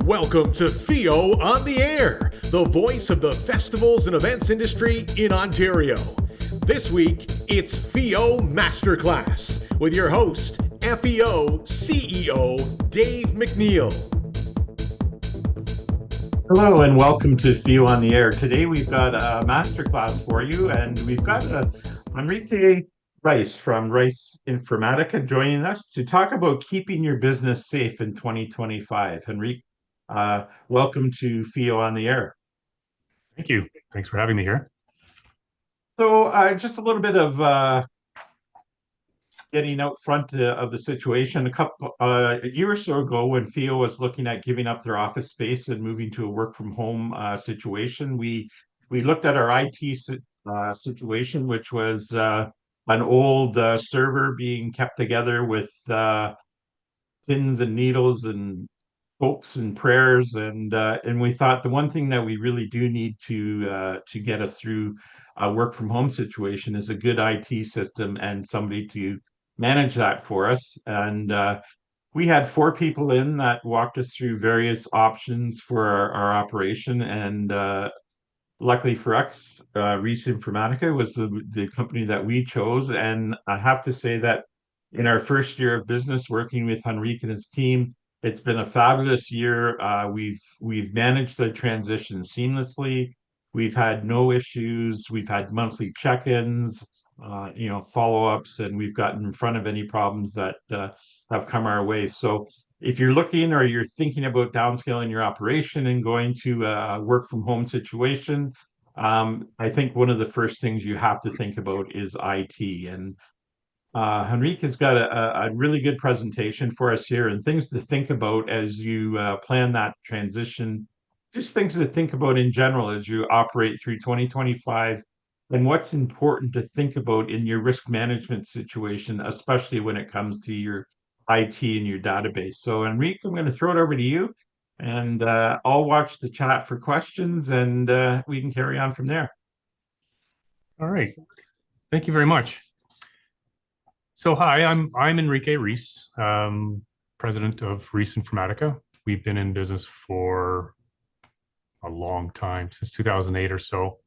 Welcome to FEO on the Air, the voice of the festivals and events industry in Ontario. This week, it's FEO Masterclass with your host, FEO CEO Dave MacNeil. Hello and welcome to FEO on the Air. Today we've got a masterclass for you, and we've got Henrique Reis from Reis Informatica joining us to talk about keeping your business safe in 2025. Henrique, welcome to FEO on the Air. Thank you. Thanks for having me here. So just a little bit of getting out front of the situation. A year or so ago, when FEO was looking at giving up their office space and moving to a work from home situation, we looked at our IT situation, which was an old server being kept together with pins and needles and hopes and prayers, and we thought the one thing that we really do need to get us through a work from home situation is a good IT system and somebody to manage that for us. And we had 4 people in that walked us through various options for our operation, and luckily for us, Reis Informatica was the company that we chose. And I have to say that in our first year of business working with Henrique and his team, it's been a fabulous year. We've managed the transition seamlessly. We've had no issues. We've had monthly check-ins, follow-ups, and we've gotten in front of any problems that have come our way. So if you're looking or you're thinking about downscaling your operation and going to a work from home situation, I think one of the first things you have to think about is IT. And Henrique has got a really good presentation for us here, and things to think about as you plan that transition, just things to think about in general as you operate through 2025, and what's important to think about in your risk management situation, especially when it comes to your IT and your database. So Henrique, I'm going to throw it over to you, and I'll watch the chat for questions, and we can carry on from there. All right. Thank you very much. So hi, I'm Henrique Reis, president of Reis Informatica. We've been in business for a long time, since 2008 or so.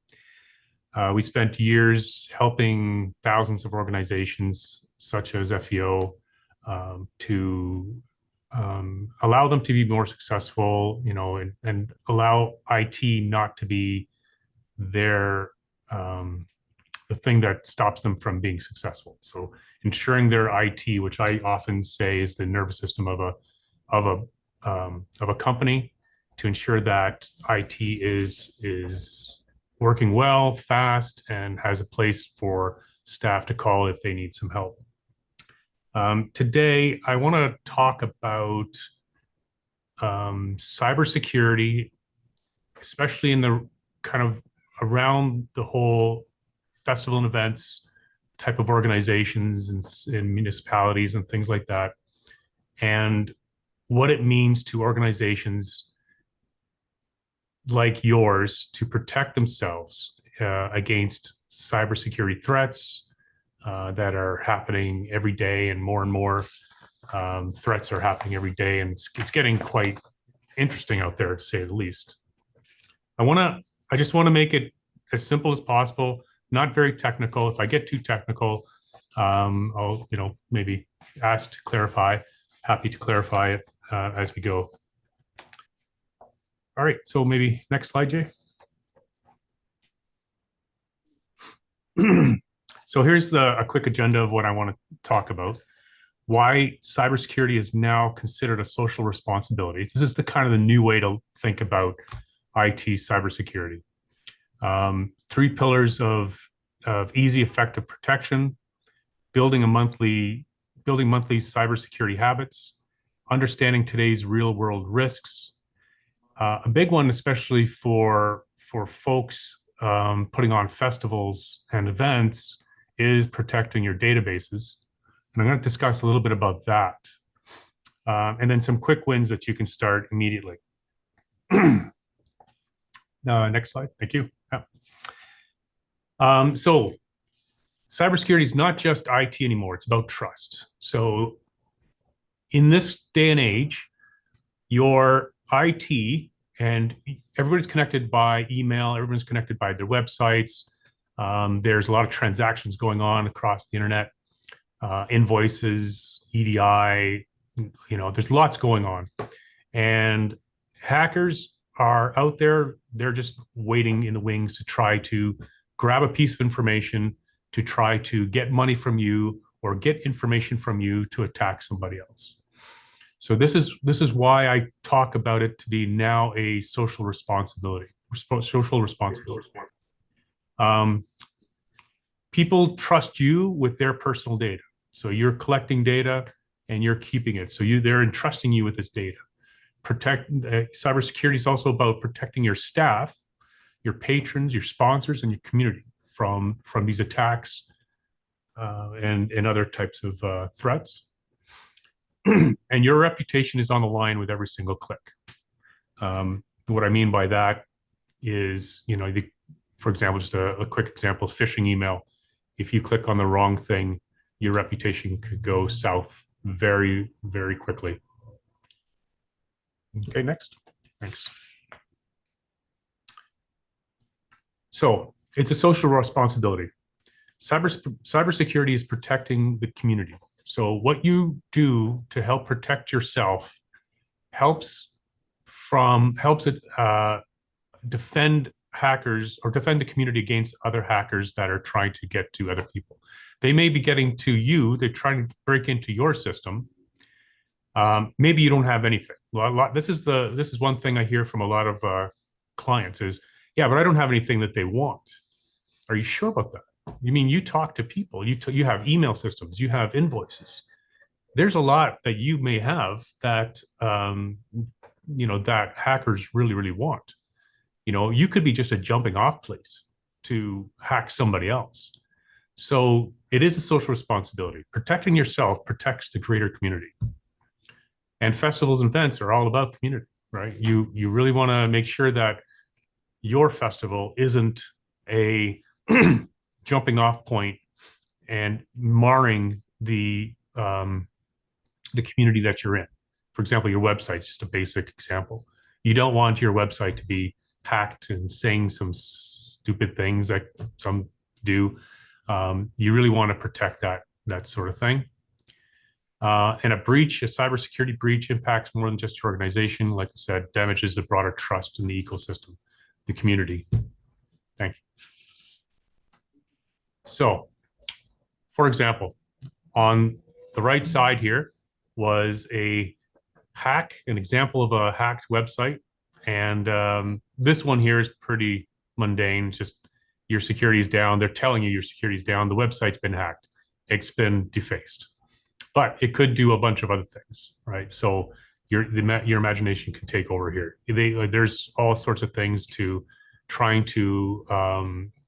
We spent years helping thousands of organizations, such as FEO, to allow them to be more successful, and allow IT not to be their the thing that stops them from being successful. So ensuring their IT, which I often say is the nervous system of a company, to ensure that IT is working well, fast, and has a place for staff to call if they need some help. Today, I want to talk about cybersecurity, especially in the kind of around the whole festival and events type of organizations and municipalities and things like that, and what it means to organizations like yours to protect themselves against cybersecurity threats that are happening every day, and more threats are happening every day, and it's getting quite interesting out there, to say the least. I just want to make it as simple as possible, not very technical. If I get too technical, I'll maybe ask to clarify. Happy to clarify it as we go. All right, so maybe next slide, Jay. So here's a quick agenda of what I want to talk about. Why cybersecurity is now considered a social responsibility. This is the kind of the new way to think about IT cybersecurity. 3 pillars of easy, effective protection, building monthly cybersecurity habits, understanding today's real-world risks. A big one, especially for folks putting on festivals and events, is protecting your databases. And I'm going to discuss a little bit about that. And then some quick wins that you can start immediately. Next slide. Thank you. Yeah. So cybersecurity is not just IT anymore. It's about trust. So in this day and age, your IT, and everybody's connected by email, everyone's connected by their websites. There's a lot of transactions going on across the internet, invoices, EDI, there's lots going on. And hackers are out there, they're just waiting in the wings to try to grab a piece of information, to try to get money from you or get information from you to attack somebody else. So this is why I talk about it to be now a social responsibility. People trust you with their personal data. So you're collecting data and you're keeping it. So they're entrusting you with this data. Cybersecurity is also about protecting your staff, your patrons, your sponsors, and your community from these attacks and other types of threats. And your reputation is on the line with every single click. What I mean by that is, for example, just a quick example, phishing email. If you click on the wrong thing, your reputation could go south very, very quickly. Okay, next. Thanks. So it's a social responsibility. Cybersecurity is protecting the community. So what you do to help protect yourself helps it defend hackers or defend the community against other hackers that are trying to get to other people. They may be getting to you. They're trying to break into your system. Maybe you don't have anything. This is one thing I hear from a lot of clients is, yeah, but I don't have anything that they want. Are you sure about that? You mean you talk to people, you have email systems, you have invoices. There's a lot that you may have that that hackers really, really want. You could be just a jumping off place to hack somebody else. So it is a social responsibility. Protecting yourself protects the greater community. And festivals and events are all about community, right? You really want to make sure that your festival isn't a jumping off point and marring the community that you're in. For example, your website is just a basic example. You don't want your website to be hacked and saying some stupid things that some do. You really want to protect that sort of thing. And a cybersecurity breach impacts more than just your organization. Like I said, damages the broader trust in the ecosystem, the community. Thank you. So, for example, on the right side here was an example of a hacked website. And this one here is pretty mundane. Just your security is down. They're telling you your security is down. The website's been hacked. It's been defaced. But it could do a bunch of other things, right? So your imagination can take over here. There's all sorts of things to trying to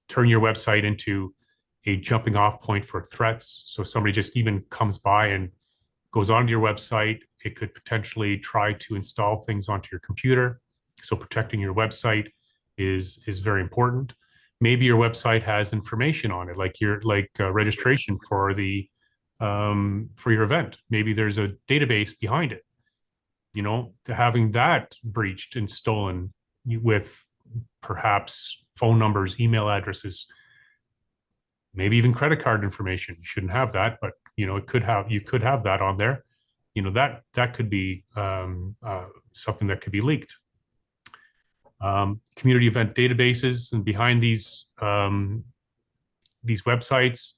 turn your website into a jumping off point for threats. So somebody just even comes by and goes onto your website. It could potentially try to install things onto your computer. So protecting your website is very important. Maybe your website has information on it, like registration for your event. Maybe there's a database behind it. Having that breached and stolen with perhaps phone numbers, email addresses, maybe even credit card information. You shouldn't have that, but you could have that on there. That could be something that could be leaked. Community event databases, and behind these websites,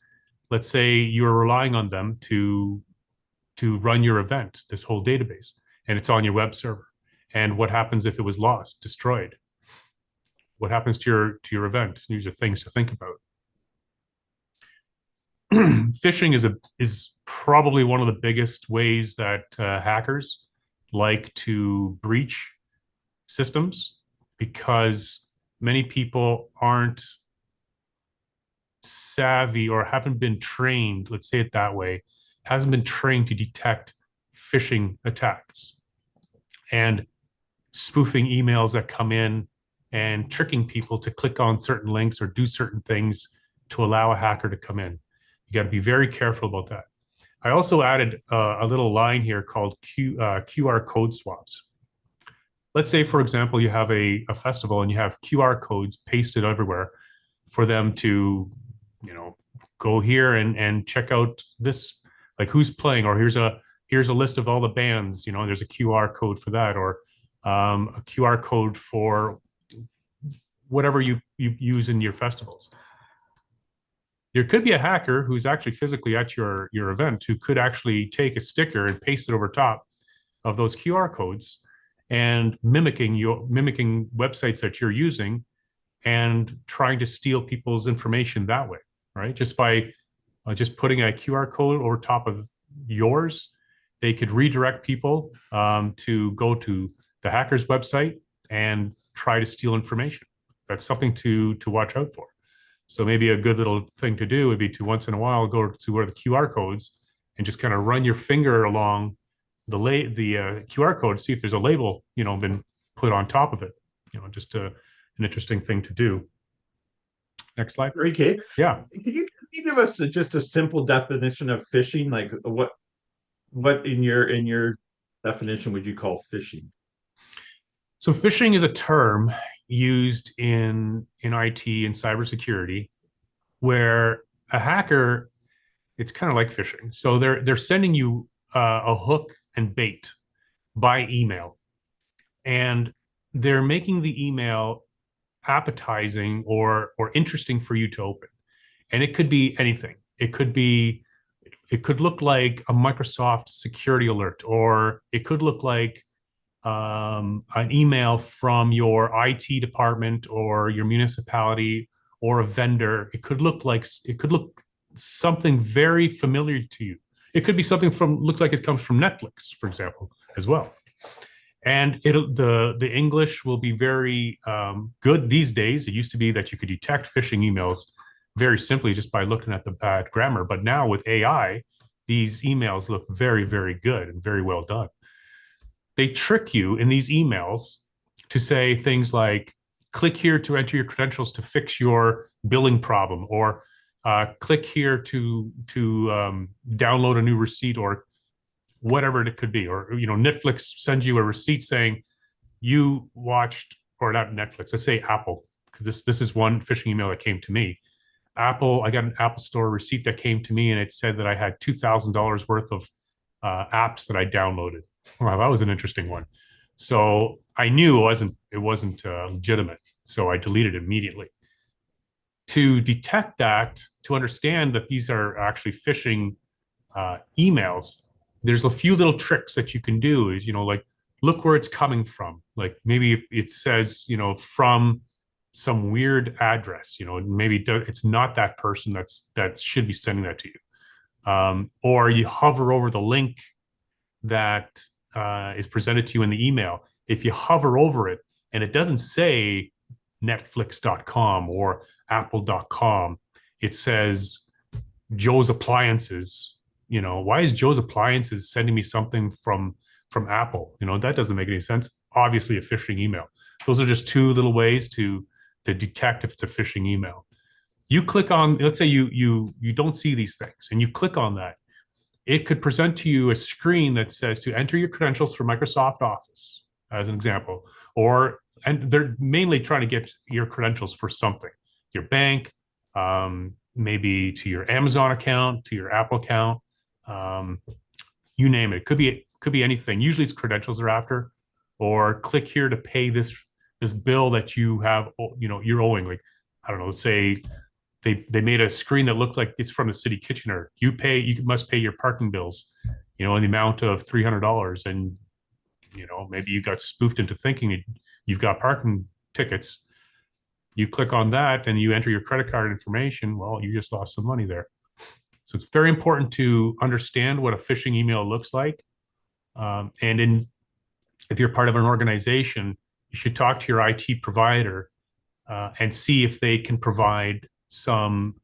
let's say you're relying on them to run your event, this whole database, and it's on your web server. And what happens if it was lost, destroyed? What happens to your event? These are things to think about. Phishing is probably one of the biggest ways that hackers like to breach systems, because many people aren't savvy or haven't been trained, let's say it that way, hasn't been trained to detect phishing attacks and spoofing emails that come in and tricking people to click on certain links or do certain things to allow a hacker to come in. You got to be very careful about that. I also added a little line here called QR code swaps. let's say, for example, you have a festival and you have QR codes pasted everywhere for them to, go here and check out this, like who's playing, or here's a list of all the bands, there's a QR code for that, or a QR code for whatever you use in your festivals. There could be a hacker who's actually physically at your event who could actually take a sticker and paste it over top of those QR codes and mimicking websites that you're using and trying to steal people's information that way, right? Just by just putting a QR code over top of yours, they could redirect people to go to the hacker's website and try to steal information. That's something to watch out for. So maybe a good little thing to do would be to once in a while go to where the QR codes and just kind of run your finger along the QR code, see if there's a label, been put on top of it. Just an interesting thing to do. Next slide. Okay. Yeah. Can you give us just a simple definition of phishing? Like what in your definition would you call phishing? So phishing is a term used in IT and cybersecurity where a hacker, it's kind of like phishing. So they're sending you a hook and bait by email, and they're making the email appetizing or interesting for you to open. And it could be anything. It could look like a Microsoft security alert, or it could look like an email from your IT department or your municipality or a vendor. It could look something very familiar to you. It could be something looks like it comes from Netflix, for example, as well. And the English will be very good these days. It used to be that you could detect phishing emails very simply just by looking at the bad grammar. But now with AI, these emails look very, very good and very well done. They trick you in these emails to say things like, click here to enter your credentials to fix your billing problem, or click here to download a new receipt, or whatever it could be. Or, Netflix sends you a receipt saying you watched, or not Netflix, let's say Apple, because this is one phishing email that came to me. Apple, I got an Apple Store receipt that came to me, and it said that I had $2,000 worth of apps that I downloaded. Wow, that was an interesting one. So I knew it wasn't legitimate. So I deleted it immediately. To detect that, to understand that these are actually phishing emails, there's a few little tricks that you can do. Is, like, look where it's coming from. Like maybe it says, from some weird address, maybe it's not that person that should be sending that to you. Or you hover over the link that is presented to you in the email. If you hover over it and it doesn't say Netflix.com or Apple.com, it says Joe's Appliances. Why is Joe's Appliances sending me something from Apple? That doesn't make any sense. Obviously a phishing email. Those are just two little ways to detect if it's a phishing email. You click on, let's say you don't see these things, and you click on that. It could present to you a screen that says to enter your credentials for Microsoft Office, as an example, and they're mainly trying to get your credentials for something, your bank, maybe to your Amazon account, to your Apple account, you name it. It could be anything. Usually it's credentials they're after, or click here to pay this bill that you have, you're owing. Like, I don't know, say they made a screen that looked like it's from the city Kitchener. You must pay your parking bills, in the amount of $300, and maybe you got spoofed into thinking you've got parking tickets. You click on that and you enter your credit card information. Well, you just lost some money there. So it's very important to understand what a phishing email looks like. If you're part of an organization, you should talk to your IT provider and see if they can provide some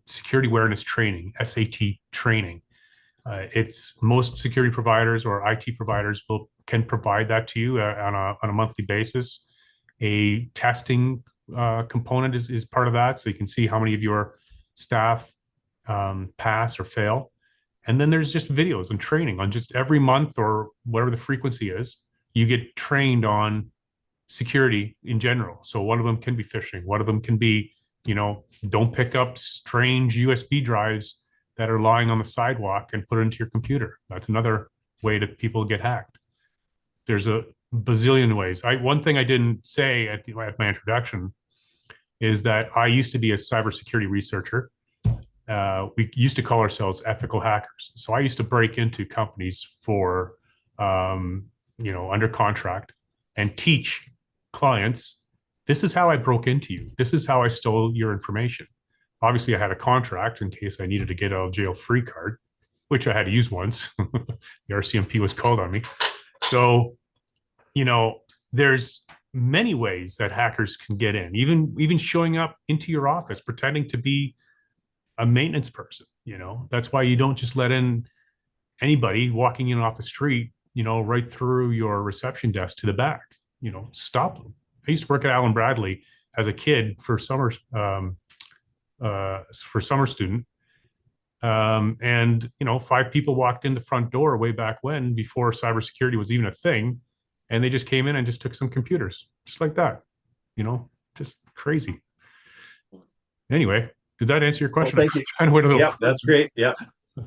security awareness training, SAT training. It's most security providers or IT providers can provide that to you on a monthly basis. A testing component is part of that, so you can see how many of your staff pass or fail. And then there's just videos and training on just every month or whatever the frequency is. you get trained on security in general. So one of them can be phishing. One of them can be, don't pick up strange USB drives that are lying on the sidewalk and put it into your computer. That's another way that people get hacked. There's a bazillion ways. One thing I didn't say at my introduction is that I used to be a cybersecurity researcher. We used to call ourselves ethical hackers. So I used to break into companies for, under contract and teach clients, this is how I broke into you. This is how I stole your information. Obviously, I had a contract in case I needed to get out of jail free card, which I had to use once. The RCMP was called on me. So, there's many ways that hackers can get in, even showing up into your office, pretending to be a maintenance person. That's why you don't just let in anybody walking in off the street, right through your reception desk to the back. Stop them. I used to work at Allen Bradley as a kid for summer student. And 5 people walked in the front door way back when, before cybersecurity was even a thing. And they just came in and just took some computers, just like that, just crazy. Anyway, did that answer your question? Well, thank you. Yeah, that's great. Yeah.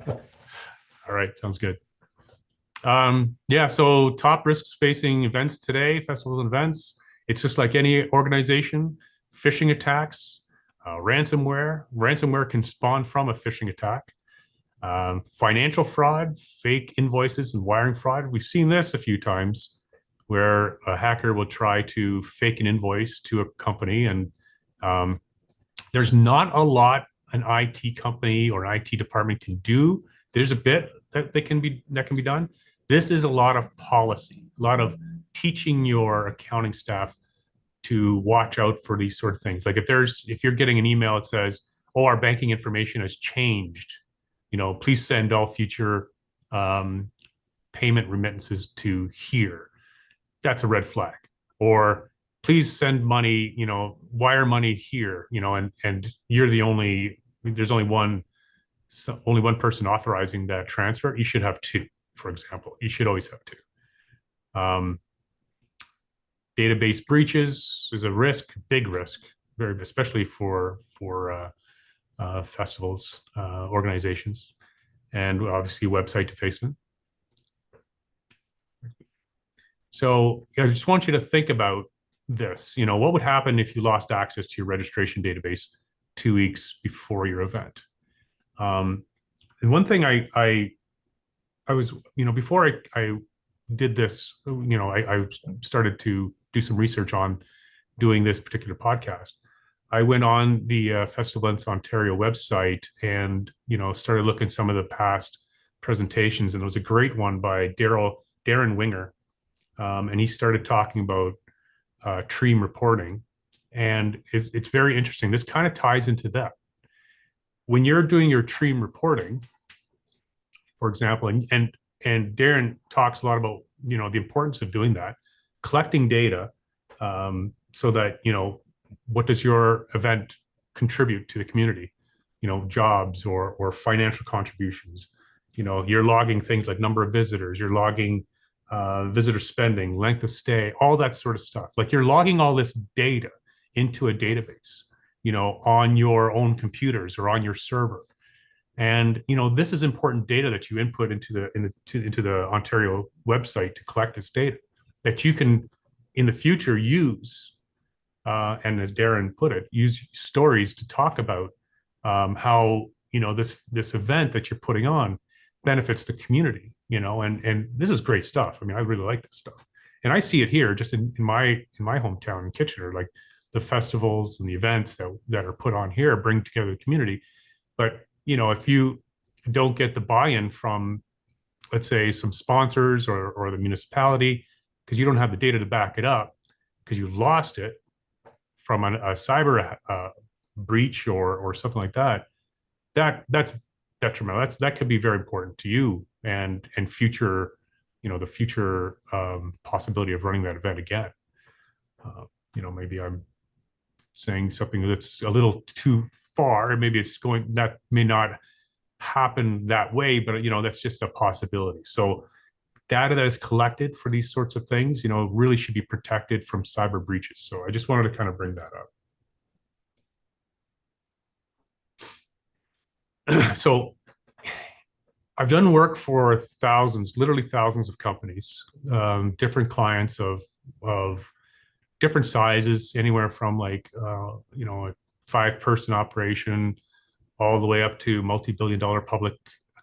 All right. Sounds good. So top risks facing events today, festivals and events. It's just like any organization, phishing attacks, ransomware. Ransomware can spawn from a phishing attack. Financial fraud, fake invoices and wiring fraud. We've seen this a few times where a hacker will try to fake an invoice to a company, and there's not a lot an IT company or an IT department can do. There's a bit that can be done. This is a lot of policy, a lot of teaching your accounting staff to watch out for these sort of things. Like if you're getting an email that says, "Oh, our banking information has changed, please send all future payment remittances to here." That's a red flag. Or please send money, wire money here, and you're there's only one person authorizing that transfer. You should have 2, for example. You should always have 2. Database breaches is a risk, big risk, especially for festivals, organizations, and obviously website defacement. So I just want you to think about this. What would happen if you lost access to your registration database 2 weeks before your event? And one thing I was, before I did this, I started to do some research on doing this particular podcast. I went on the Festival Events Ontario website and, started looking at some of the past presentations. And there was a great one by Darren Winger. And he started talking about TREAM reporting. And it's very interesting. This kind of ties into that. When you're doing your TREAM reporting, for example, and Darren talks a lot about, the importance of doing that, collecting data, so that, what does your event contribute to the community? Jobs or financial contributions. You're logging things like number of visitors, you're logging visitor spending, length of stay, all that sort of stuff. Like you're logging all this data into a database, on your own computers or on your server. And, this is important data that you input into the Ontario website to collect this data that you can in the future use. And as Darren put it, use stories to talk about how, this event that you're putting on benefits the community, and this is great stuff. I mean, I really like this stuff. And I see it here just in my hometown in Kitchener, like the festivals and the events that are put on here bring together the community. But, if you don't get the buy-in from, let's say, some sponsors or the municipality, because you don't have the data to back it up, because you lost it from a cyber breach or something like that, that's detrimental. That could be very important to you and future, the future possibility of running that event again. Maybe I'm saying something that's a little too far, and maybe that may not happen that way, but that's just a possibility. So data that is collected for these sorts of things, really should be protected from cyber breaches. So I just wanted to kind of bring that up. So I've done work for thousands, literally thousands of companies, different clients of different sizes, anywhere from a 5-person operation all the way up to multi-billion-dollar public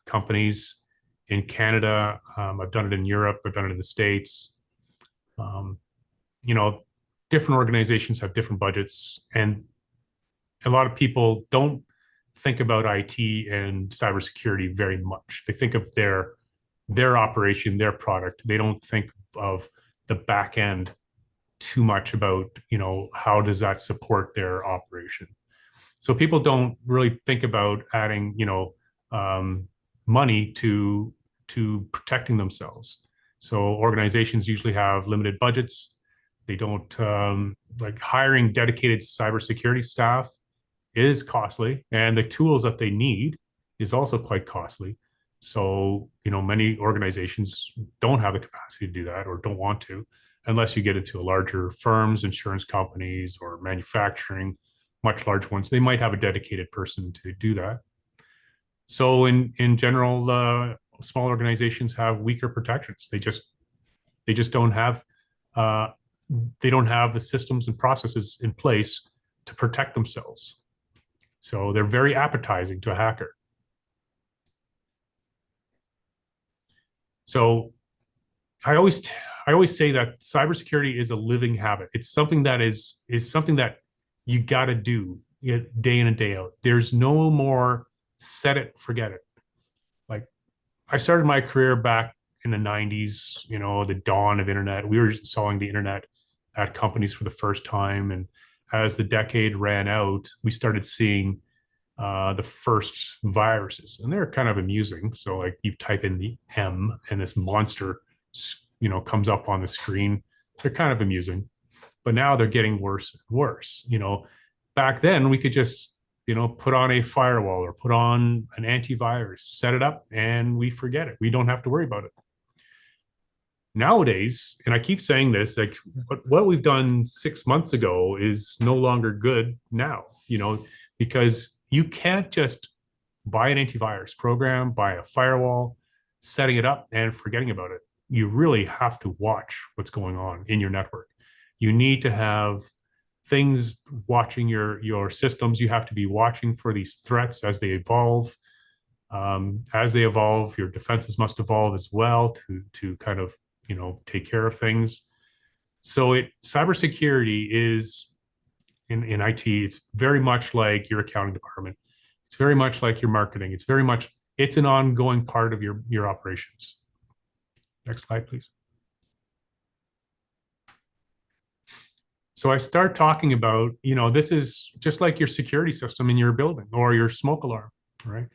companies in Canada. I've done it in Europe. I've done it in the States. Different organizations have different budgets, and a lot of people don't think about IT and cybersecurity very much. They think of their operation, their product. They don't think of the back end too much about, how does that support their operation. So people don't really think about adding, money to protecting themselves. So organizations usually have limited budgets. They don't like hiring dedicated cybersecurity staff is costly, and the tools that they need is also quite costly. So, many organizations don't have the capacity to do that or don't want to, unless you get into larger firms, insurance companies, or manufacturing, much large ones. They might have a dedicated person to do that. So in general, small organizations have weaker protections. They just don't have the systems and processes in place to protect themselves. So they're very appetizing to a hacker. So I always say that cybersecurity is a living habit. It's something that is something that you got to do day in and day out. There's no more set it, forget it. Like, I started my career back in the 90s, the dawn of internet. We were installing the internet at companies for the first time. And as the decade ran out, we started seeing the first viruses, and they're kind of amusing. So like, you type in the M and this monster, comes up on the screen. They're kind of amusing, but now they're getting worse and worse. Back then we could just, put on a firewall or put on an antivirus, set it up, and we forget it. We don't have to worry about it. Nowadays, and I keep saying this, like, what we've done 6 months ago is no longer good now, because you can't just buy an antivirus program, buy a firewall, setting it up and forgetting about it. You really have to watch what's going on in your network. You need to have things watching your systems. You have to be watching for these threats as they evolve. As they evolve, your defenses must evolve as well to kind of, take care of things. So cybersecurity is, in IT, it's very much like your accounting department. It's very much like your marketing. It's an ongoing part of your operations. Next slide, please. So I start talking about, this is just like your security system in your building or your smoke alarm, right?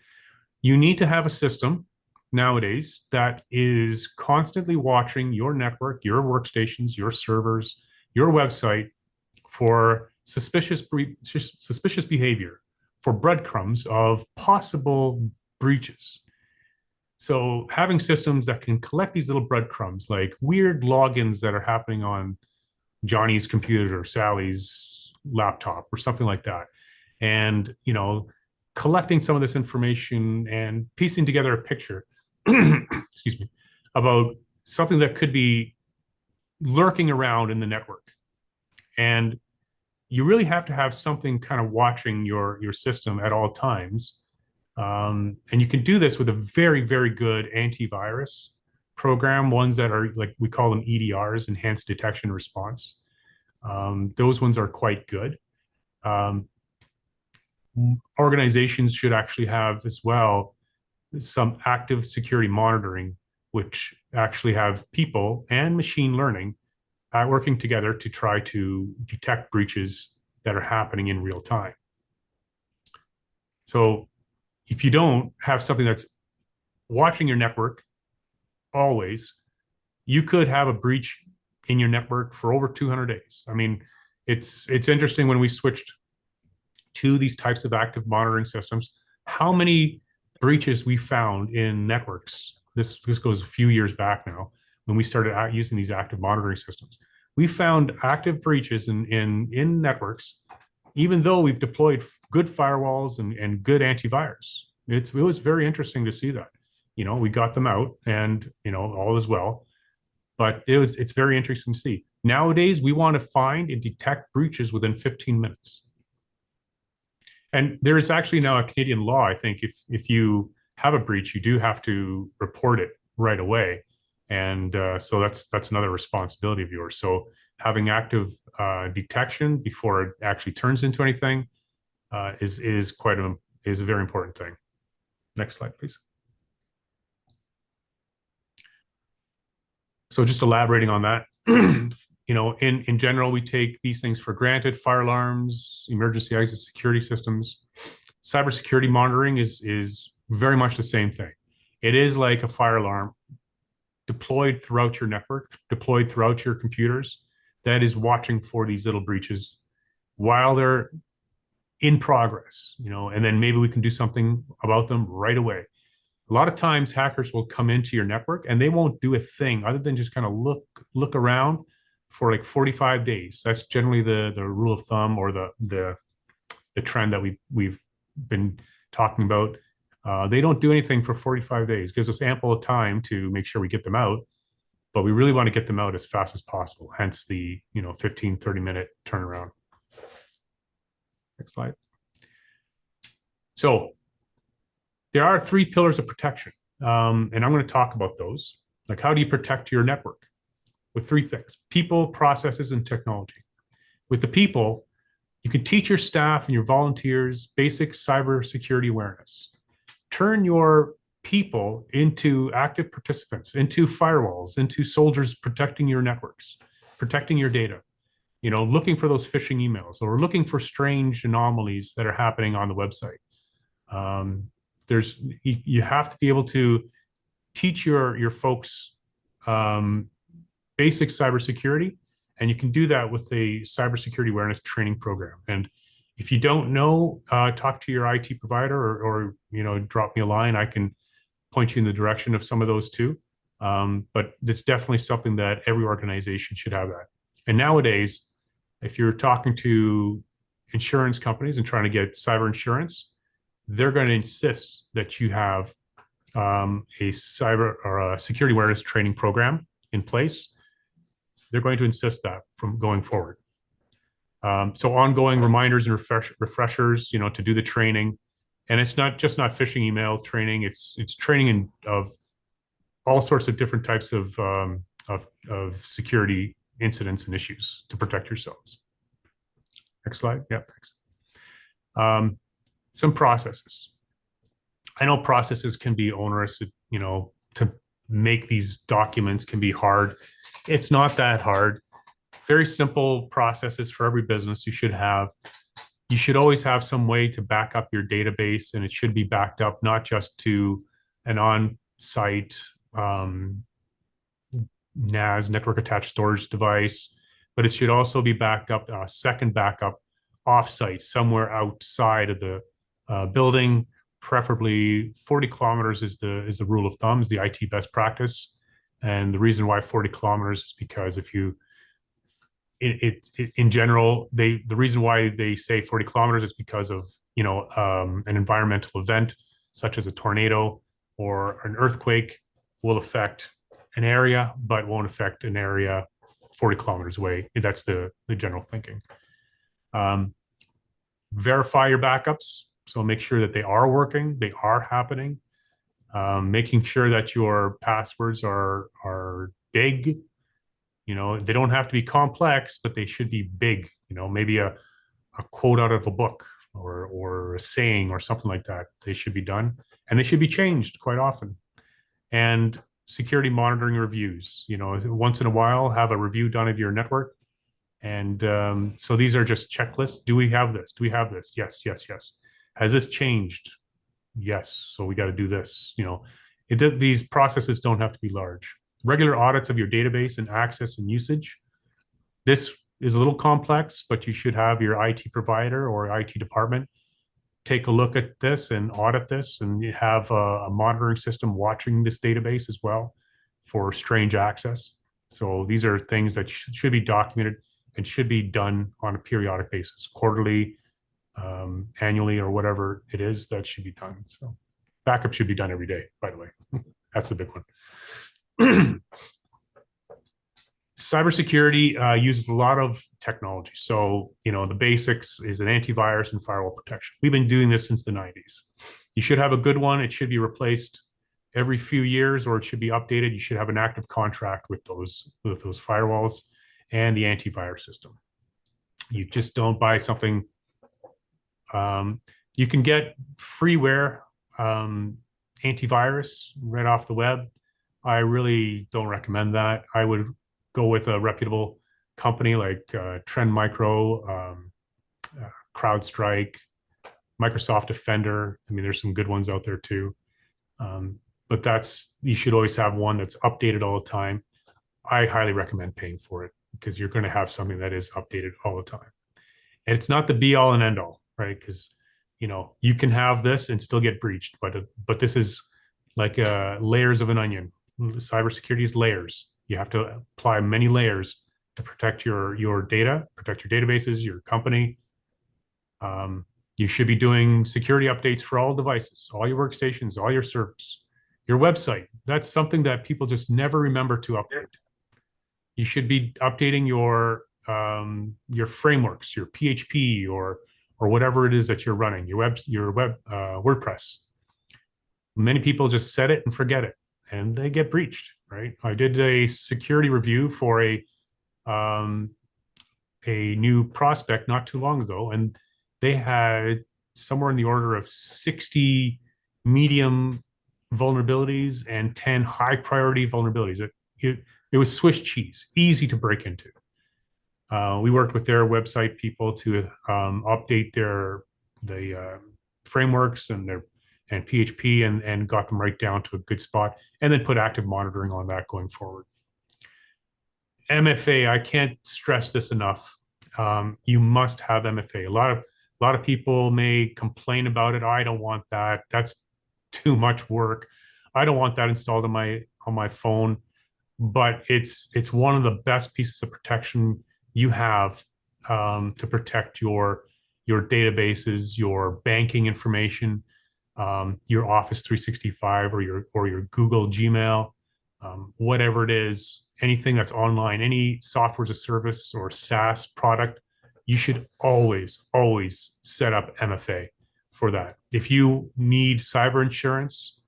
You need to have a system nowadays that is constantly watching your network, your workstations, your servers, your website for suspicious behavior, for breadcrumbs of possible breaches. So having systems that can collect these little breadcrumbs, like weird logins that are happening on Johnny's computer or Sally's laptop or something like that, and collecting some of this information and piecing together a picture excuse me, about something that could be lurking around in the network. And you really have to have something kind of watching your system at all times. And you can do this with a very, very good antivirus program, ones that are, like, we call them EDRs, enhanced detection response. Those ones are quite good. Organizations should actually have as well some active security monitoring, which actually have people and machine learning working together to try to detect breaches that are happening in real time. So if you don't have something that's watching your network always, you could have a breach in your network for over 200 days. I mean, it's interesting, when we switched to these types of active monitoring systems, how many breaches we found in networks. This goes a few years back now. when we started out using these active monitoring systems. We found active breaches in networks, even though we've deployed good firewalls and good antivirus. It was very interesting to see that. We got them out, and all is well. But it's very interesting to see. Nowadays, we want to find and detect breaches within 15 minutes. And there is actually now a Canadian law. I think if you have a breach, you do have to report it right away. And so that's another responsibility of yours. So having active detection before it actually turns into anything is a very important thing. Next slide, please. So just elaborating on that, in general, we take these things for granted: fire alarms, emergency exit security systems. Cybersecurity monitoring is very much the same thing. It is like a fire alarm deployed throughout your network, deployed throughout your computers, that is watching for these little breaches while they're in progress, and then maybe we can do something about them right away. A lot of times hackers will come into your network and they won't do a thing other than just kind of look around for like 45 days. That's generally the rule of thumb, or the trend that we've been talking about. They don't do anything for 45 days. Gives us ample of time to make sure we get them out, but we really want to get them out as fast as possible. Hence the 15, 30-minute turnaround. Next slide. So there are 3 pillars of protection, and I'm going to talk about those. Like, how do you protect your network? With 3 things: people, processes, and technology. With the people, you can teach your staff and your volunteers basic cybersecurity awareness. Turn your people into active participants, into firewalls, into soldiers protecting your networks, protecting your data, looking for those phishing emails or looking for strange anomalies that are happening on the website. You have to be able to teach your folks basic cybersecurity, and you can do that with a cybersecurity awareness training program. And if you don't know, talk to your IT provider, or drop me a line. I can point you in the direction of some of those too. But it's definitely something that every organization should have that. And nowadays, if you're talking to insurance companies and trying to get cyber insurance, they're going to insist that you have a cyber or a security awareness training program in place. They're going to insist that from going forward. So ongoing reminders and refreshers, to do the training. And it's not phishing email training. It's training of all sorts of different types of security incidents and issues to protect yourselves. Next slide. Yeah, thanks. Some processes. I know processes can be onerous, to make these documents can be hard. It's not that hard. Very simple processes for every business you should have. You should always have some way to back up your database, and it should be backed up not just to an on-site NAS, network attached storage device, but it should also be backed up, second backup off-site, somewhere outside of the building. Preferably 40 kilometers is the rule of thumb, is the IT best practice. And the reason why 40 kilometers is because if you, in general, the reason why they say 40 kilometers is because of, an environmental event such as a tornado or an earthquake will affect an area, but won't affect an area 40 kilometers away. That's the general thinking. Verify your backups. So make sure that they are working, they are happening. Making sure that your passwords are big. They don't have to be complex, but they should be big. Maybe a quote out of a book or a saying or something like that. They should be done, and they should be changed quite often. And security monitoring reviews. Once in a while, have a review done of your network. And so these are just checklists. Do we have this? Do we have this? Yes, yes, yes. Has this changed? Yes. So we got to do this. These processes don't have to be large. Regular audits of your database and access and usage. This is a little complex, but you should have your IT provider or IT department take a look at this and audit this, and you have a monitoring system watching this database as well. for strange access. So these are things that should be documented and should be done on a periodic basis, quarterly, annually, or whatever it is that should be done. So backup should be done every day, by the way. That's the big one. Cybersecurity uses a lot of technology. So, the basics is an antivirus and firewall protection. We've been doing this since the 90s. You should have a good one. It should be replaced every few years, or it should be updated. You should have an active contract with those firewalls and the antivirus system. You just don't buy something. You can get freeware antivirus right off the web. I really don't recommend that. I would go with a reputable company like Trend Micro, CrowdStrike, Microsoft Defender. I mean, there's some good ones out there too. But you should always have one that's updated all the time. I highly recommend paying for it because you're going to have something that is updated all the time. And it's not the be all and end all, right? Because you can have this and still get breached, but this is like layers of an onion. Cybersecurity is layers. You have to apply many layers to protect your data, protect your databases, your company. You should be doing security updates for all devices, all your workstations, all your servers, your website. That's something that people just never remember to update. You should be updating your frameworks, your PHP or whatever it is that you're running, your web WordPress. Many people just set it and forget it, and they get breached. Right? I did a security review for a new prospect not too long ago, and they had somewhere in the order of 60 medium vulnerabilities and 10 high priority vulnerabilities. It was Swiss cheese, easy to break into. We worked with their website people to update the frameworks and PHP and got them right down to a good spot, and then put active monitoring on that going forward. MFA, I can't stress this enough. You must have MFA. A lot of people may complain about it. I don't want that. That's too much work. I don't want that installed on my phone. But it's one of the best pieces of protection you have to protect your databases, your banking information, your Office 365 or your Google Gmail, whatever it is, anything that's online, any software as a service or SaaS product, you should always set up MFA for that. If you need cyber insurance,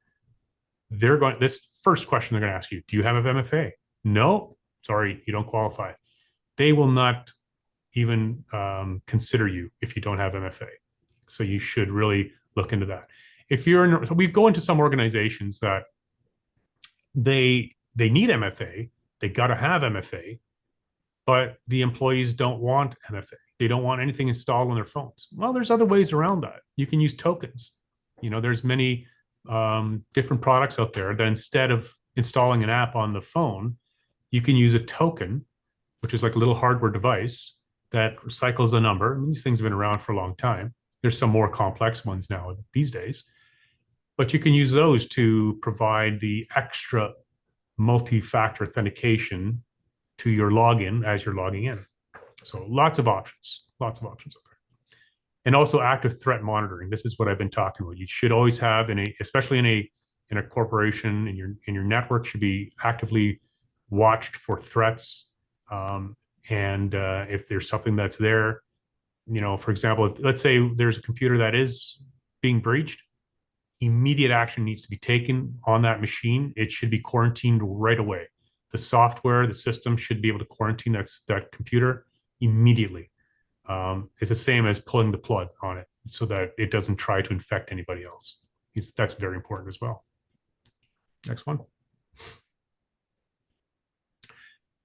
this first question they're going to ask you, do you have an MFA? No, sorry, you don't qualify. They will not even consider you if you don't have MFA. So you should really look into that. So we go into some organizations that they need MFA, they got to have MFA, but the employees don't want MFA. They don't want anything installed on their phones. Well, there's other ways around that. You can use tokens. There's many different products out there that instead of installing an app on the phone, you can use a token, which is like a little hardware device that recycles a number. These things have been around for a long time. There's some more complex ones now these days, but you can use those to provide the extra multi-factor authentication to your login as you're logging in. So lots of options out there. And also active threat monitoring. This is what I've been talking about. You should always have, especially in a corporation, in your network should be actively watched for threats. And if there's something that's there, for example, let's say there's a computer that is being breached, immediate action needs to be taken on that machine. It should be quarantined right away. The software, the system should be able to quarantine that computer immediately. It's the same as pulling the plug on it so that it doesn't try to infect anybody else. That's very important as well. Next one.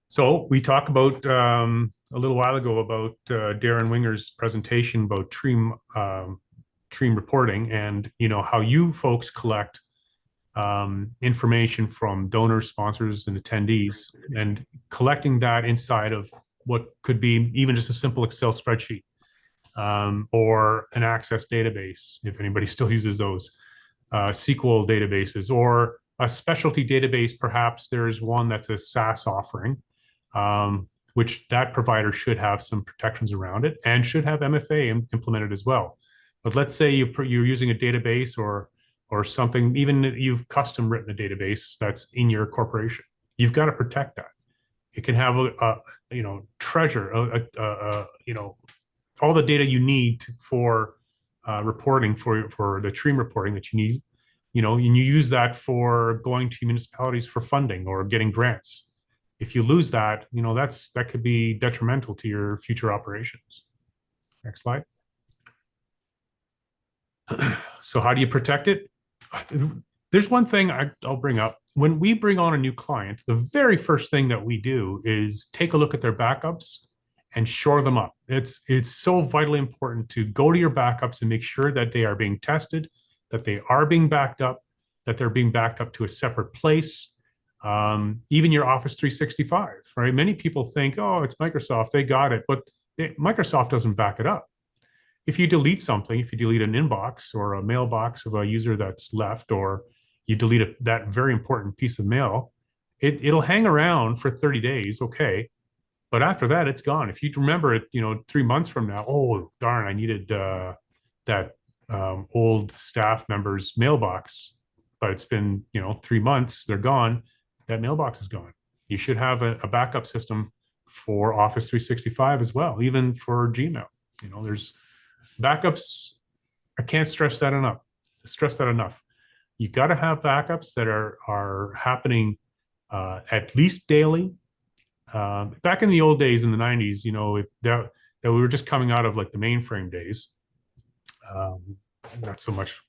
So we talked about a little while ago about Darren Winger's presentation about Tream reporting and how you folks collect information from donors, sponsors, and attendees, and collecting that inside of what could be even just a simple Excel spreadsheet or an Access database, if anybody still uses those, SQL databases, or A specialty database, perhaps there's one that's a SaaS offering, which that provider should have some protections around it and should have MFA implemented as well. But let's say you're using a database or something, even you've custom written a database that's in your corporation. You've got to protect that. It can have treasure, all the data you need for reporting for the TREAM reporting that you need, and you use that for going to municipalities for funding or getting grants. If you lose that, that could be detrimental to your future operations. Next slide. So how do you protect it? There's one thing I'll bring up. When we bring on a new client, the very first thing that we do is take a look at their backups and shore them up. It's so vitally important to go to your backups and make sure that they are being tested, that they are being backed up, that they're being backed up to a separate place. Even your Office 365, right? Many people think, oh, it's Microsoft, they got it, but Microsoft doesn't back it up. If you delete something, if you delete an inbox or a mailbox of a user that's left, or you delete that very important piece of mail, it'll hang around for 30 days, okay. But after that, it's gone. If you remember it, 3 months from now, oh, darn, I needed that old staff member's mailbox, but it's been, 3 months, they're gone, that mailbox is gone. You should have a backup system for Office 365 as well, even for Gmail. There's backups. I can't stress that enough. You got to have backups that are happening at least daily. Back in the old days, in the 90s, that we were just coming out of like the mainframe days. Not so much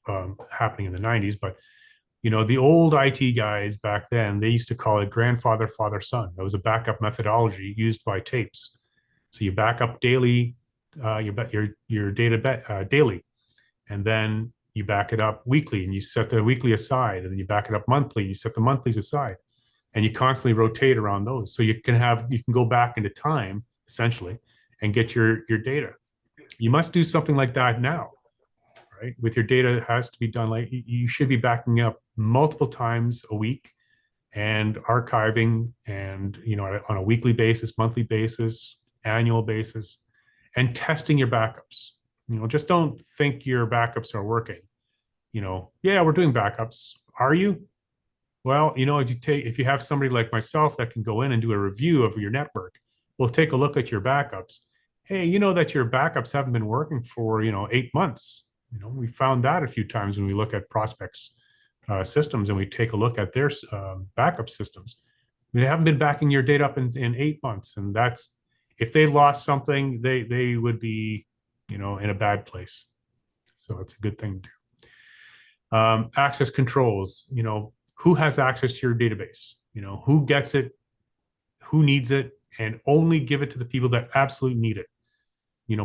happening in the 90s, but the old IT guys back then, they used to call it grandfather, father, son. That was a backup methodology used by tapes. So you back up daily, your data daily, and then you back it up weekly, and you set the weekly aside, and then you back it up monthly, you set the monthlies aside, and you constantly rotate around those. So you can go back into time essentially and get your data. You must do something like that now, right? With your data, it has to be done like you should be backing up multiple times a week and archiving, and on a weekly basis, monthly basis, annual basis, and testing your backups. Just don't think your backups are working. Yeah, we're doing backups. Are you? Well, if you have somebody like myself that can go in and do a review of your network, we'll take a look at your backups. Hey, that your backups haven't been working for 8 months. We found that a few times when we look at prospects' systems and we take a look at their backup systems. They haven't been backing your data up in 8 months, and that's, if they lost something, they would be in a bad place. So it's a good thing to do. Access controls. Who has access to your database? Who gets it, who needs it, and only give it to the people that absolutely need it.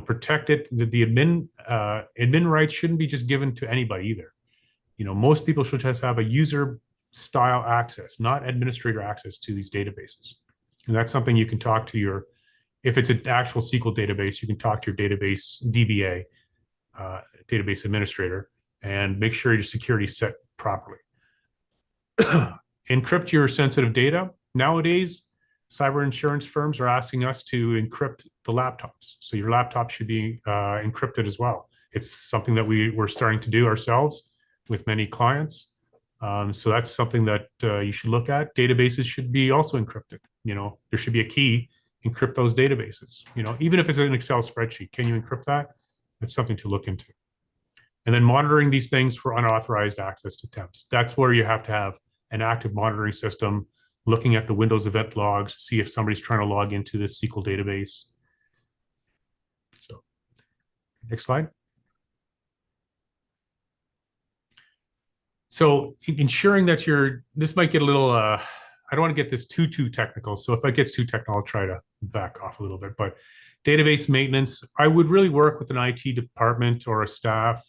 Protect it. The admin rights shouldn't be just given to anybody either. Most people should just have a user style access, not administrator access to these databases. And that's something you can talk to if it's an actual SQL database, you can talk to your database DBA, database administrator, and make sure your security is set properly. Encrypt your sensitive data. Nowadays, cyber insurance firms are asking us to encrypt the laptops. So your laptop should be encrypted as well. It's something that we're starting to do ourselves with many clients. So that's something that you should look at. Databases should be also encrypted. There should be a key, encrypt those databases. Even if it's an Excel spreadsheet, can you encrypt that? That's something to look into. And then monitoring these things for unauthorized access to temps. That's where you have to have an active monitoring system, looking at the Windows event logs, see if somebody's trying to log into this SQL database. So, next slide. So ensuring that this might get a little, I don't want to get this too technical. So if it gets too technical, I'll try to back off a little bit. But database maintenance, I would really work with an IT department or a staff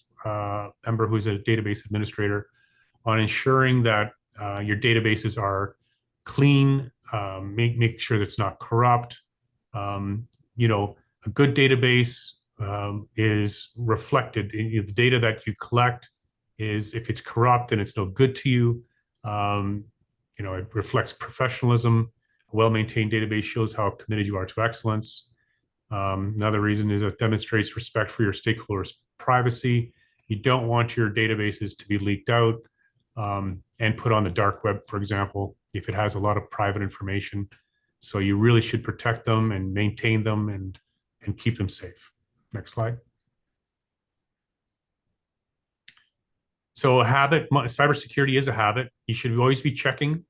member who's a database administrator on ensuring that your databases are clean, make sure that it's not corrupt. A good database is reflected in the data that you collect. Is if it's corrupt and it's no good to you, It reflects professionalism. A well-maintained database shows how committed you are to excellence. Another reason is it demonstrates respect for your stakeholders' privacy. You don't want your databases to be leaked out and put on the dark web, for example, if it has a lot of private information. So you really should protect them and maintain them and keep them safe. Next slide. So a habit, cybersecurity is a habit. You should always be checking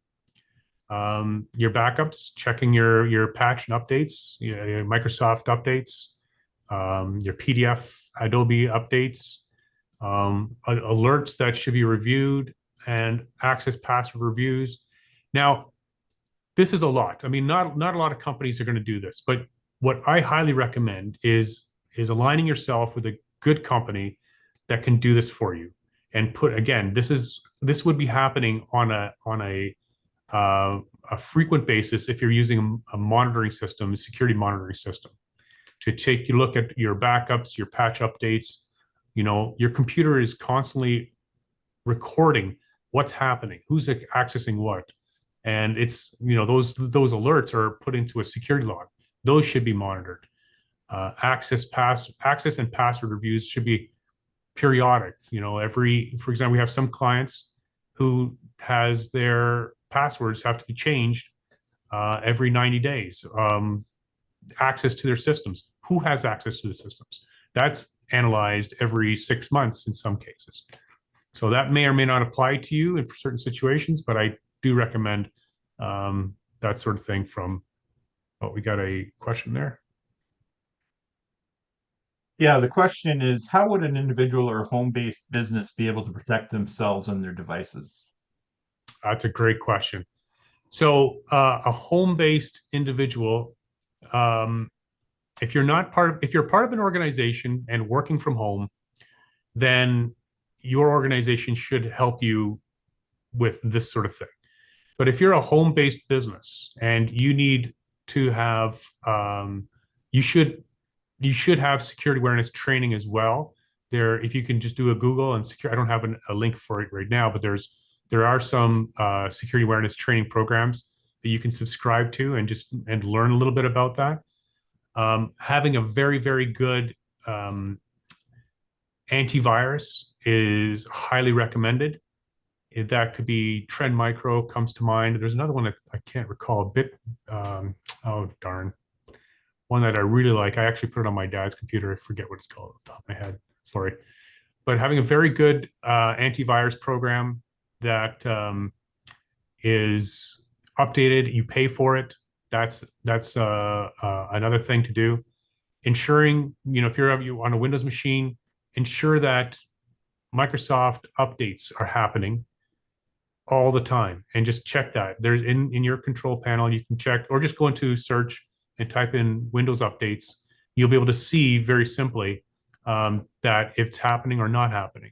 your backups, checking your patch and updates, your Microsoft updates, your PDF, Adobe updates, alerts that should be reviewed, and access password reviews. Now, this is a lot. I mean, not a lot of companies are going to do this, but what I highly recommend is aligning yourself with a good company that can do this for you. And this would be happening on a frequent basis if you're using a monitoring system, a security monitoring system, to take a look at your backups, your patch updates. Your computer is constantly recording what's happening, who's accessing what, and it's those alerts are put into a security log. Those should be monitored. Access and password reviews should be periodic. For example, we have some clients who has their passwords have to be changed every 90 days. Access to their systems. Who has access to the systems? That's analyzed every 6 months in some cases. So that may or may not apply to you in certain situations, but I do recommend that sort of thing we got a question there. Yeah, the question is, how would an individual or a home-based business be able to protect themselves and their devices? That's a great question. So a home-based individual, if you're part of an organization and working from home, then your organization should help you with this sort of thing. But if you're a home-based business and you need to have, you should have security awareness training as well. If you can just do a Google and secure, I don't have a link for it right now, but there are some security awareness training programs that you can subscribe to and learn a little bit about that. Having a very, very good antivirus is highly recommended. That could be Trend Micro comes to mind. There's another one that I can't recall. Oh darn. One that I really like. I actually put it on my dad's computer. I forget what it's called off the top of my head. Sorry. But having a very good antivirus program that is updated, you pay for it. That's another thing to do. Ensuring, if you're on a Windows machine, ensure that Microsoft updates are happening all the time, and just check that. There's in your control panel, you can check, or just go into search and type in Windows updates. You'll be able to see very simply that if it's happening or not happening.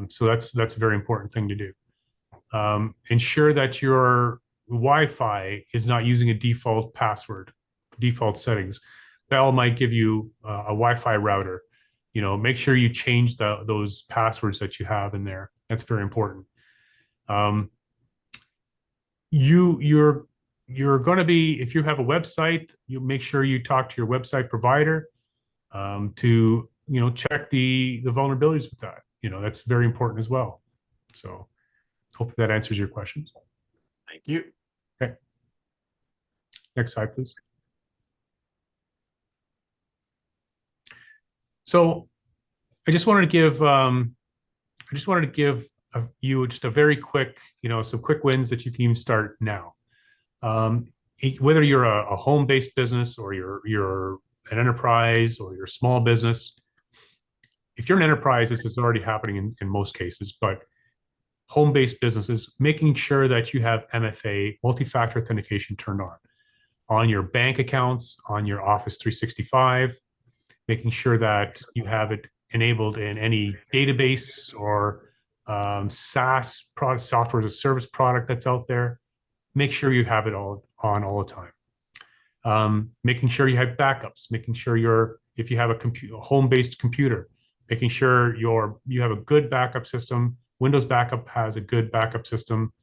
So that's a very important thing to do. Ensure that your Wi-Fi is not using a default password, default settings. Bell might give you a Wi-Fi router. Make sure you change those passwords that you have in there. That's very important. You're going to be, if you have a website, you make sure you talk to your website provider to check the vulnerabilities with that. That's very important as well. So hopefully that answers your questions. Thank you. Okay. Next slide, please. So I just wanted to give you just a very quick, some quick wins that you can even start now. Whether you're a home-based business or you're an enterprise or you're a small business, if you're an enterprise, this is already happening in most cases, but home-based businesses, making sure that you have MFA, multi-factor authentication, turned on your bank accounts, on your Office 365, making sure that you have it enabled in any database or SaaS product, software as a service product that's out there. Make sure you have it all on all the time. Making sure you have backups, making sure if you have a home-based computer, making sure you have a good backup system Windows backup has a good backup system.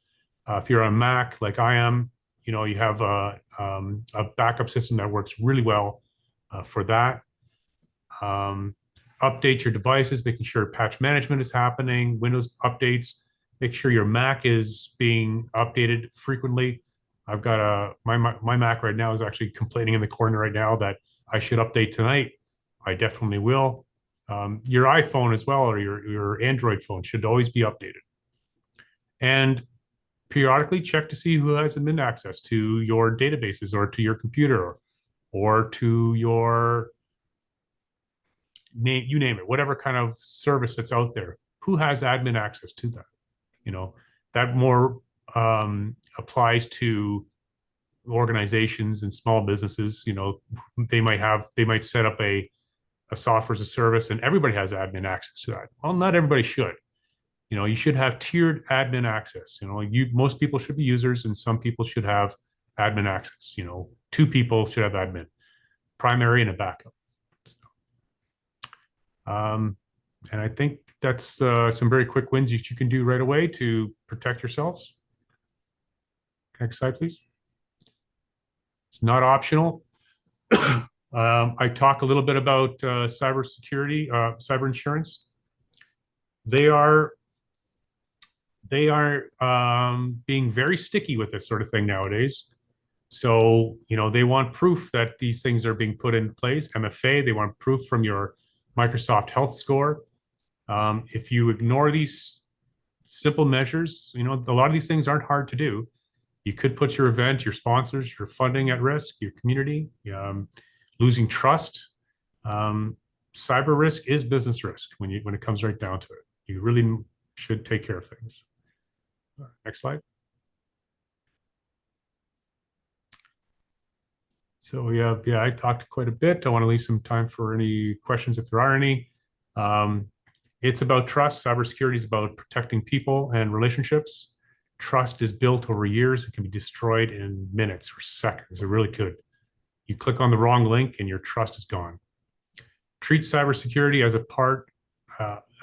If you're on Mac, like I am, you have a backup system that works really well for that. Update your devices, making sure patch management is happening, Windows updates, make sure your Mac is being updated frequently. I've got my Mac right now is actually complaining in the corner right now that I should update tonight. I definitely will. Your iPhone as well, or your Android phone should always be updated. And periodically check to see who has admin access to your databases or to your computer or to your name, you name it, whatever kind of service that's out there. Who has admin access to that? That more applies to organizations and small businesses. They might set up a software as a service and everybody has admin access to that. Well, not everybody should. You should have tiered admin access. Most people should be users and some people should have admin access. 2 people should have admin, primary and a backup. And I think that's some very quick wins that you can do right away to protect yourselves. Next slide, please. It's not optional. I talk a little bit about cybersecurity, cyber insurance. They are being very sticky with this sort of thing nowadays. So, they want proof that these things are being put in place. MFA, they want proof from your Microsoft Health Score. If you ignore these simple measures, a lot of these things aren't hard to do. You could put your event, your sponsors, your funding at risk, your community, losing trust. Cyber risk is business risk when it comes right down to it. You really should take care of things. Next slide. So yeah, I talked quite a bit. I want to leave some time for any questions if there are any. It's about trust. Cybersecurity is about protecting people and relationships. Trust is built over years. It can be destroyed in minutes or seconds. It really could. You click on the wrong link and your trust is gone. Treat cybersecurity as a part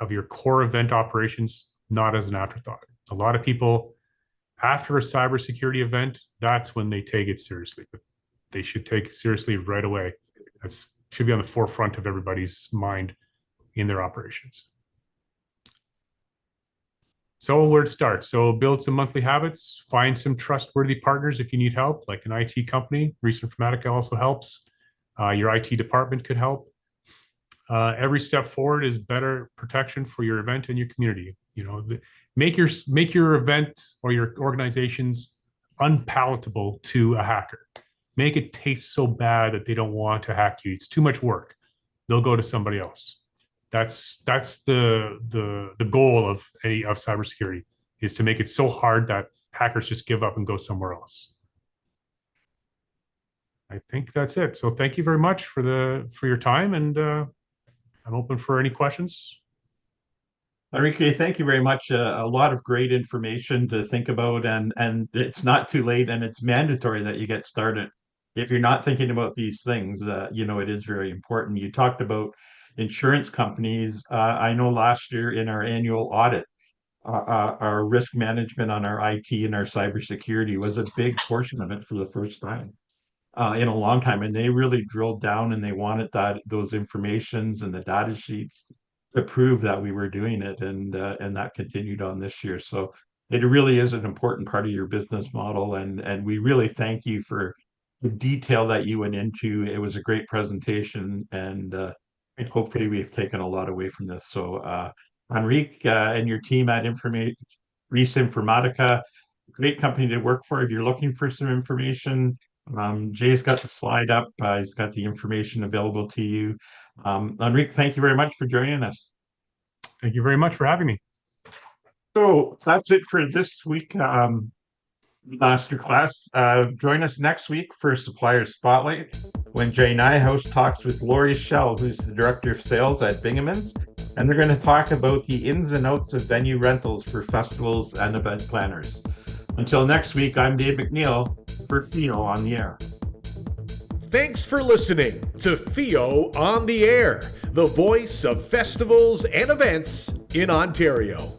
of your core event operations, not as an afterthought. A lot of people, after a cybersecurity event, that's when they take it seriously. But they should take it seriously right away. That should be on the forefront of everybody's mind in their operations. So where to start? So build some monthly habits, find some trustworthy partners if you need help, like an IT company. Reis Informatica also helps. Your IT department could help. Every step forward is better protection for your event and your community. Make your event or your organizations unpalatable to a hacker. Make it taste so bad that they don't want to hack you. It's too much work. They'll go to somebody else. That's the goal of cybersecurity, is to make it so hard that hackers just give up and go somewhere else. I think that's it. So thank you very much for your time, and I'm open for any questions. Henrique, thank you very much. A lot of great information to think about, and it's not too late, and it's mandatory that you get started. If you're not thinking about these things, it is very important. You talked about insurance companies. I know last year in our annual audit, our risk management on our IT and our cybersecurity was a big portion of it for the first time in a long time, and they really drilled down and they wanted those informations and the data sheets to prove that we were doing it, and that continued on this year. So it really is an important part of your business model, and we really thank you for the detail that you went into. It was a great presentation, and hopefully we've taken a lot away from this. So Henrique and your team at Reis Informatica, great company to work for. If you're looking for some information, Jay's got the slide up. He's got the information available to you. Henrique, thank you very much for joining us. Thank you very much for having me. So that's it for this week. Masterclass. Join us next week for Supplier Spotlight when Jay Nyhouse talks with Lori Schell, who's the Director of Sales at Bingaman's, and they're going to talk about the ins and outs of venue rentals for festivals and event planners. Until next week, I'm Dave MacNeil for FEO on the Air. Thanks for listening to FEO on the Air, the voice of festivals and events in Ontario.